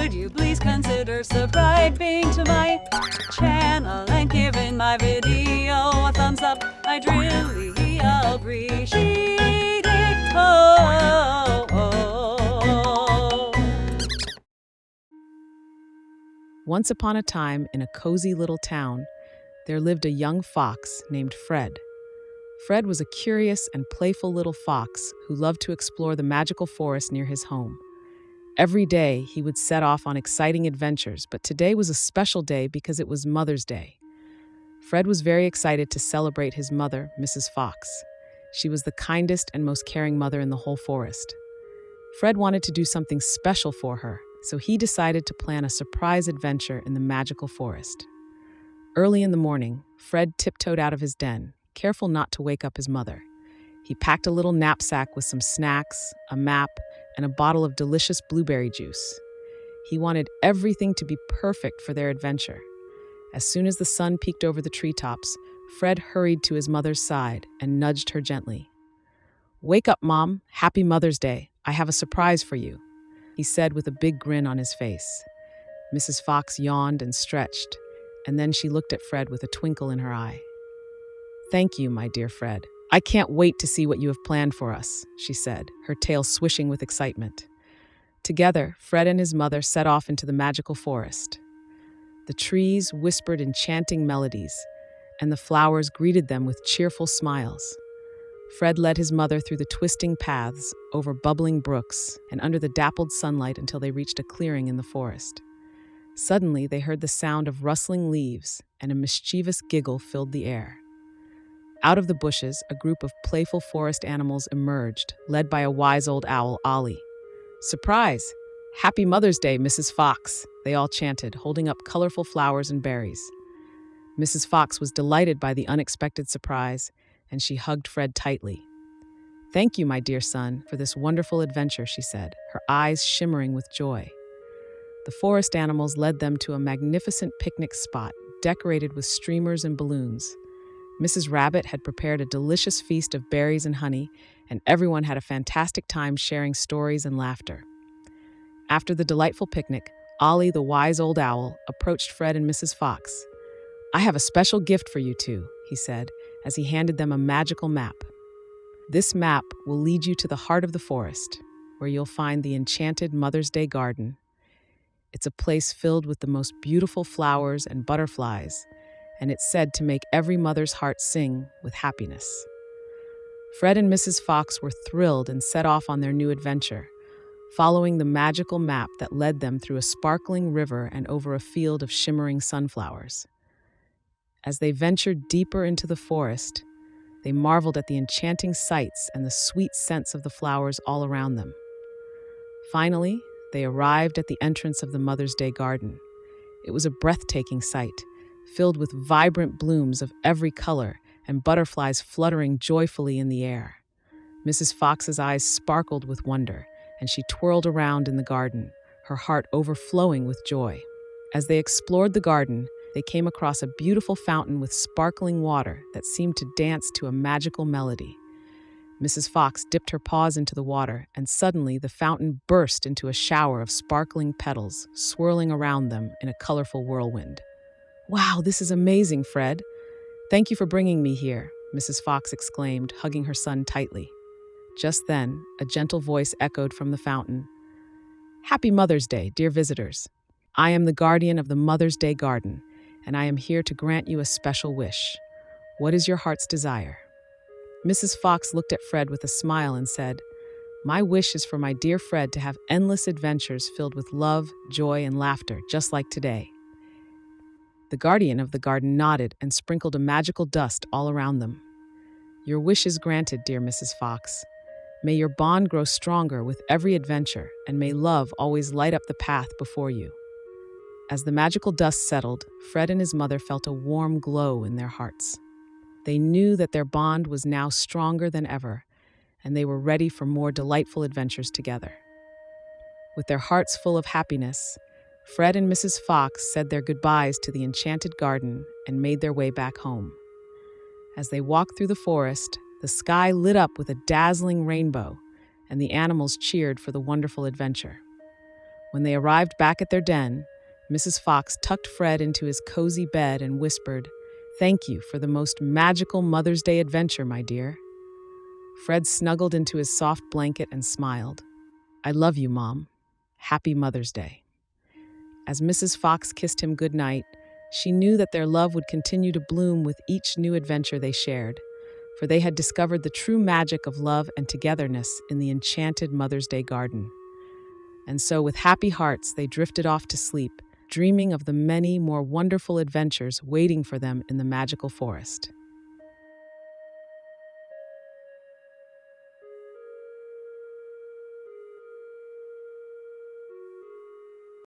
Could you please consider subscribing to my channel and giving my video a thumbs up? I'd really appreciate it. Once upon a time, in a cozy little town, there lived a young fox named Fred. Fred was a curious and playful little fox who loved to explore the magical forest near his home. Every day, he would set off on exciting adventures, but today was a special day because it was Mother's Day. Fred was very excited to celebrate his mother, Mrs. Fox. She was the kindest and most caring mother in the whole forest. Fred wanted to do something special for her, so he decided to plan a surprise adventure in the magical forest. Early in the morning, Fred tiptoed out of his den, careful not to wake up his mother. He packed a little knapsack with some snacks, a map, and a bottle of delicious blueberry juice. He wanted everything to be perfect for their adventure. As soon as the sun peeked over the treetops, Fred hurried to his mother's side and nudged her gently. "Wake up, Mom. Happy Mother's Day. I have a surprise for you," he said with a big grin on his face. Mrs. Fox yawned and stretched, and then she looked at Fred with a twinkle in her eye. "Thank you, my dear Fred. I can't wait to see what you have planned for us," she said, her tail swishing with excitement. Together, Fred and his mother set off into the magical forest. The trees whispered enchanting melodies, and the flowers greeted them with cheerful smiles. Fred led his mother through the twisting paths, over bubbling brooks, and under the dappled sunlight until they reached a clearing in the forest. Suddenly, they heard the sound of rustling leaves, and a mischievous giggle filled the air. Out of the bushes, a group of playful forest animals emerged, led by a wise old owl, Ollie. "Surprise! Happy Mother's Day, Mrs. Fox!" they all chanted, holding up colorful flowers and berries. Mrs. Fox was delighted by the unexpected surprise, and she hugged Fred tightly. "Thank you, my dear son, for this wonderful adventure," she said, her eyes shimmering with joy. The forest animals led them to a magnificent picnic spot, decorated with streamers and balloons. Mrs. Rabbit had prepared a delicious feast of berries and honey, and everyone had a fantastic time sharing stories and laughter. After the delightful picnic, Ollie, the wise old owl, approached Fred and Mrs. Fox. "I have a special gift for you two," he said, as he handed them a magical map. "This map will lead you to the heart of the forest, where you'll find the Enchanted Mother's Day Garden. It's a place filled with the most beautiful flowers and butterflies, and it's said to make every mother's heart sing with happiness." Fred and Mrs. Fox were thrilled and set off on their new adventure, following the magical map that led them through a sparkling river and over a field of shimmering sunflowers. As they ventured deeper into the forest, they marveled at the enchanting sights and the sweet scents of the flowers all around them. Finally, they arrived at the entrance of the Mother's Day Garden. It was a breathtaking sight, filled with vibrant blooms of every color and butterflies fluttering joyfully in the air. Mrs. Fox's eyes sparkled with wonder, and she twirled around in the garden, her heart overflowing with joy. As they explored the garden, they came across a beautiful fountain with sparkling water that seemed to dance to a magical melody. Mrs. Fox dipped her paws into the water, and suddenly the fountain burst into a shower of sparkling petals, swirling around them in a colorful whirlwind. "Wow, this is amazing, Fred. Thank you for bringing me here," Mrs. Fox exclaimed, hugging her son tightly. Just then, a gentle voice echoed from the fountain. "Happy Mother's Day, dear visitors. I am the guardian of the Mother's Day Garden, and I am here to grant you a special wish. What is your heart's desire?" Mrs. Fox looked at Fred with a smile and said, "My wish is for my dear Fred to have endless adventures filled with love, joy, and laughter, just like today." The guardian of the garden nodded and sprinkled a magical dust all around them. "Your wish is granted, dear Mrs. Fox. May your bond grow stronger with every adventure, and may love always light up the path before you." As the magical dust settled, Fred and his mother felt a warm glow in their hearts. They knew that their bond was now stronger than ever, and they were ready for more delightful adventures together. With their hearts full of happiness, Fred and Mrs. Fox said their goodbyes to the enchanted garden and made their way back home. As they walked through the forest, the sky lit up with a dazzling rainbow, and the animals cheered for the wonderful adventure. When they arrived back at their den, Mrs. Fox tucked Fred into his cozy bed and whispered, "Thank you for the most magical Mother's Day adventure, my dear." Fred snuggled into his soft blanket and smiled. "I love you, Mom. Happy Mother's Day." As Mrs. Fox kissed him goodnight, she knew that their love would continue to bloom with each new adventure they shared, for they had discovered the true magic of love and togetherness in the enchanted Mother's Day garden. And so, with happy hearts, they drifted off to sleep, dreaming of the many more wonderful adventures waiting for them in the magical forest.